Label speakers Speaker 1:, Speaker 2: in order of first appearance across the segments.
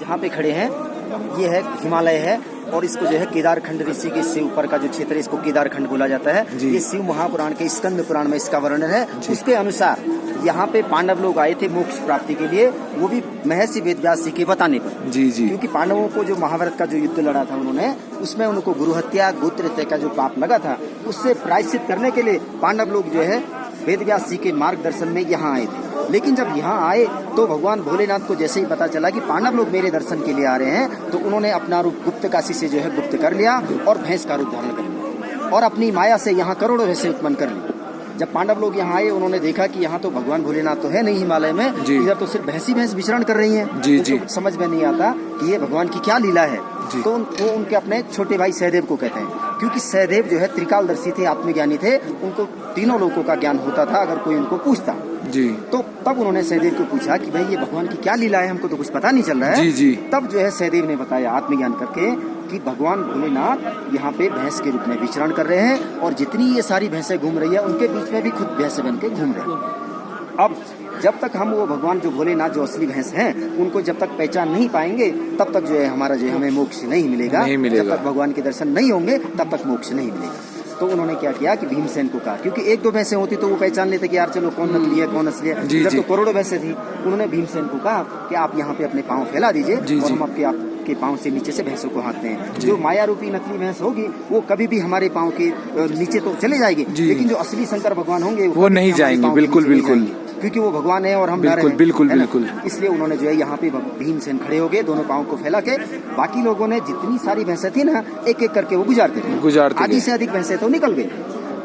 Speaker 1: जहाँ पे खड़े हैं ये है हिमालय है और इसको जो है केदारखंड ऋषि के से ऊपर का जो क्षेत्र है इसको केदारखंड बोला जाता है। ये शिव महापुराण के स्कंद पुराण में इसका वर्णन है। उसके अनुसार यहाँ पे पांडव लोग आए थे मोक्ष प्राप्ति के लिए, वो भी महर्षि वेदव्यास जी के बताने पर। जी। क्योंकि पांडवों को जो महाभारत का जो युद्ध लड़ा था उन्होंने, उसमें उनको गुरु हत्या गोत्र हत्या का जो पाप लगा था उससे प्रायश्चित करने के लिए पांडव लोग जो है वेदव्यास जी के मार्गदर्शन में यहाँ आए थे। लेकिन जब यहाँ आए तो भगवान भोलेनाथ को जैसे ही पता चला कि पांडव लोग मेरे दर्शन के लिए आ रहे हैं, तो उन्होंने अपना रूप गुप्त काशी से जो है गुप्त कर लिया और भैंस का रूप धारण कर लिया और अपनी माया से यहाँ करोड़ों भैंसे उत्पन्न कर ली। जब पांडव लोग यहाँ आए उन्होंने देखा कि यहाँ तो भगवान भोलेनाथ तो है नहीं हिमालय में, इधर तो सिर्फ भैंसी भैंस विचरण कर रही हैं। तो समझ में नहीं आता कि ये भगवान की क्या लीला है। तो वो उनके अपने छोटे भाई सहदेव को कहते हैं, क्योंकि सहदेव जो है त्रिकालदर्शी थे, आत्मज्ञानी थे, उनको तीनों लोगों का ज्ञान होता था अगर कोई उनको पूछता। तो तब उन्होंने सहदेव को पूछा कि भाई ये भगवान की क्या लीला है, हमको तो कुछ पता नहीं चल रहा है। तब जो है सहदेव ने बताया आत्मज्ञान करके कि भगवान भोलेनाथ यहाँ पे भैंस के रूप में विचरण कर रहे हैं और जितनी ये सारी भैंसें घूम रही है उनके बीच में भी खुद भैंसे बन के घूम रहे हैं। अब जब तक हम वो भगवान जो भोलेनाथ जो असली भैंस हैं उनको जब तक पहचान नहीं पाएंगे तब तक जो है हमारा जो है हमें मोक्ष नहीं मिलेगा। जब तक भगवान के दर्शन नहीं होंगे तब तक मोक्ष नहीं मिलेगा। तो उन्होंने क्या किया कि भीमसेन को कहा, क्योंकि एक दो भैंसें होती तो वो पहचान लेते कि यार चलो कौन नकली है कौन असली है, इधर तो करोड़ों भैंसें थी। उन्होंने भीमसेन को कहा कि आप यहाँ पे अपने पाँव फैला दीजिए और हम आपके पाँव से नीचे से भैंसों को हाँकते हैं। जो माया रूपी नकली भैंस होगी वो कभी भी हमारे पाँव के नीचे तो चले जाएगी, लेकिन जो असली शंकर भगवान होंगे वो नहीं जाएंगे। बिल्कुल, क्योंकि वो भगवान है और हम नर हैं। बिल्कुल। इसलिए उन्होंने जो है यहाँ पे भीमसेन खड़े हो गए दोनों पाँव को फैला के। बाकी लोगों ने जितनी सारी भैंसें थी ना एक एक करके वो गुजारते थे, आधी से अधिक भैंसें तो निकल गई।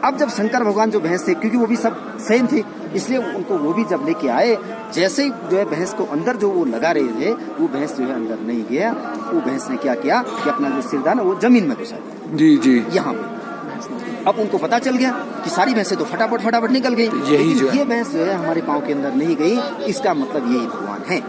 Speaker 1: अब जब शंकर भगवान जो भैंस थे, क्योंकि वो भी सब सेम थी, इसलिए उनको वो भी जब लेके आए, जैसे ही जो है भैंस को अंदर जो वो लगा रहे थे वो भैंस जो है अंदर नहीं गया। वो भैंस ने क्या किया कि अपना जो सिर था ना वो जमीन में घुसा दिया यहाँ पे। अब उनको पता चल गया कि सारी भैंसें तो फटाफट निकल गई, ये भैंस जो है हमारे पाँव के अंदर नहीं गई, इसका मतलब यही भगवान है।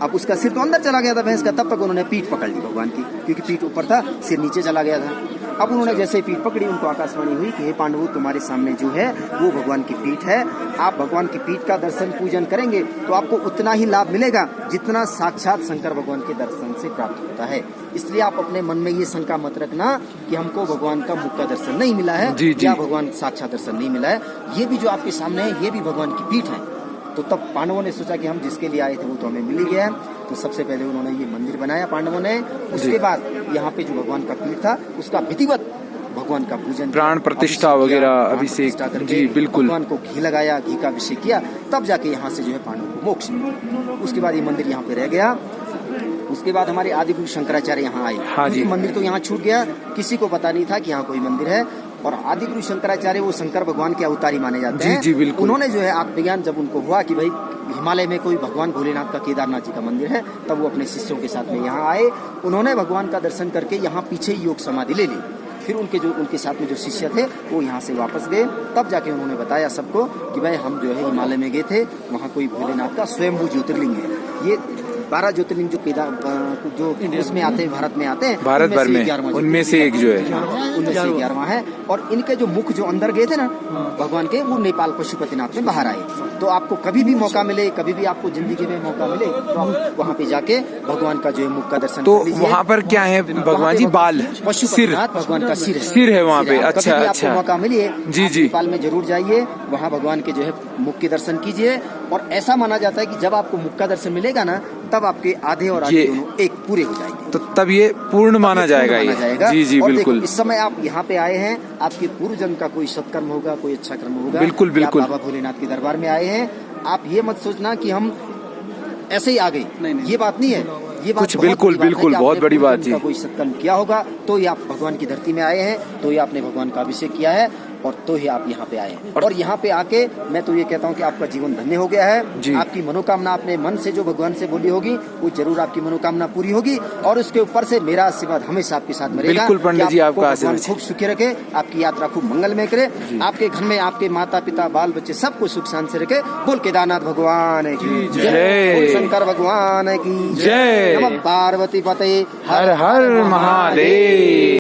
Speaker 1: अब उसका सिर तो अंदर चला गया था भैंस का, तब तक उन्होंने पीठ पकड़ ली भगवान की, क्योंकि पीठ ऊपर था सिर नीचे चला गया था। अब उन्होंने जैसे पीठ पकड़ी उनको आकाशवाणी हुई कि हे पांडवों तुम्हारे सामने जो है वो भगवान की पीठ है, आप भगवान की पीठ का दर्शन पूजन करेंगे तो आपको उतना ही लाभ मिलेगा जितना साक्षात शंकर भगवान के दर्शन से प्राप्त होता है। इसलिए आप अपने मन में ये शंका मत रखना कि हमको भगवान का मुख का दर्शन नहीं मिला है या भगवान साक्षात दर्शन नहीं मिला है। ये भी जो आपके सामने है ये भी भगवान की पीठ है। तो तब पांडवों ने सोचा कि हम जिसके लिए आए थे वो तो हमें मिल ही गया है। तो सबसे पहले उन्होंने ये मंदिर बनाया पांडवों ने। उसके बाद यहाँ पे जो भगवान का पीठ था उसका विधिवत भगवान का पूजन, प्राण प्रतिष्ठा वगैरह अभिषेक, बिल्कुल भगवान को घी लगाया, घी का अभिषेक किया, तब जाके यहाँ से जो है पांडवों को मोक्ष मिला। उसके बाद ये मंदिर यहाँ पे रह गया। उसके बाद हमारे आदि गुरु शंकराचार्य यहाँ आए। मंदिर तो यहाँ छूट गया, किसी को पता नहीं था कि यहाँ कोई मंदिर है। और आदि गुरु शंकराचार्य वो शंकर भगवान के अवतारी माने जाते हैं। उन्होंने जो है आत्मज्ञान जब उनको हुआ कि भाई हिमालय में कोई भगवान भोलेनाथ का केदारनाथ जी का मंदिर है, तब वो अपने शिष्यों के साथ में यहाँ आए। उन्होंने भगवान का दर्शन करके यहाँ पीछे ही योग समाधि ले ली। फिर उनके साथ में जो शिष्य थे वो यहाँ से वापस गए। तब जाके उन्होंने बताया सबको कि भाई हम जो है हिमालय में गए थे, वहाँ कोई भोलेनाथ का स्वयंभू ज्योतिर्लिंग है। ये 12 ज्योतिर्लिंग जो उसमें आते हैं, भारत में आते हैं, भारत भर में उनमें से एक जो है 11वां है। और इनके जो मुख जो अंदर गए थे ना भगवान के, वो नेपाल पशुपतिनाथ में बाहर आए। तो आपको कभी भी मौका मिले, कभी भी आपको जिंदगी में मौका मिले तो आप वहाँ पे जाके भगवान का जो है मुख का दर्शन तो वहाँ पर क्या है भगवान जी बाल पशुपतिनाथ भगवान का सिर है वहाँ पे। अच्छा, आपको मौका मिले नेपाल में जरूर जाइए, वहाँ भगवान के जो है मुख के दर्शन कीजिए। और ऐसा माना जाता है कि जब आपको मुख का दर्शन मिलेगा ना तब आपके आधे और आधे दोनों एक पूरे हो जाएंगे, तो तब ये पूर्ण माना जाएगा। जी बिल्कुल। इस समय आप यहाँ पे आए हैं, आपके पूर्व जन्म का कोई सत्कर्म होगा, कोई अच्छा कर्म होगा। बिल्कुल। बाबा भोलेनाथ के दरबार में आए हैं। आप ये मत सोचना कि हम ऐसे ही आ गए, ये बात नहीं है। ये बात बिल्कुल बहुत बड़ी बात है। कोई सत्कर्म किया होगा तो ये आप भगवान की धरती में आए हैं, तो ये आपने भगवान का अभिषेक किया है और तो ही आप यहाँ पे आए हैं। और यहाँ पे आके मैं तो ये कहता हूँ कि आपका जीवन धन्य हो गया है। आपकी मनोकामना आपने मन से जो भगवान से बोली होगी वो जरूर आपकी मनोकामना पूरी होगी। और उसके ऊपर से मेरा आशीर्वाद हमेशा आपके साथ में रहेगा। बिल्कुल पंडित जी, आपका आशीर्वाद खूब सुखी रखे, आपकी यात्रा खूब मंगलमय करे, आपके घर में आपके माता पिता बाल बच्चे सबको सुख शांति से रखे। बोल केदारनाथ भगवान की जय, शंकर भगवान की जय, पार्वती पते हर हर महादेव।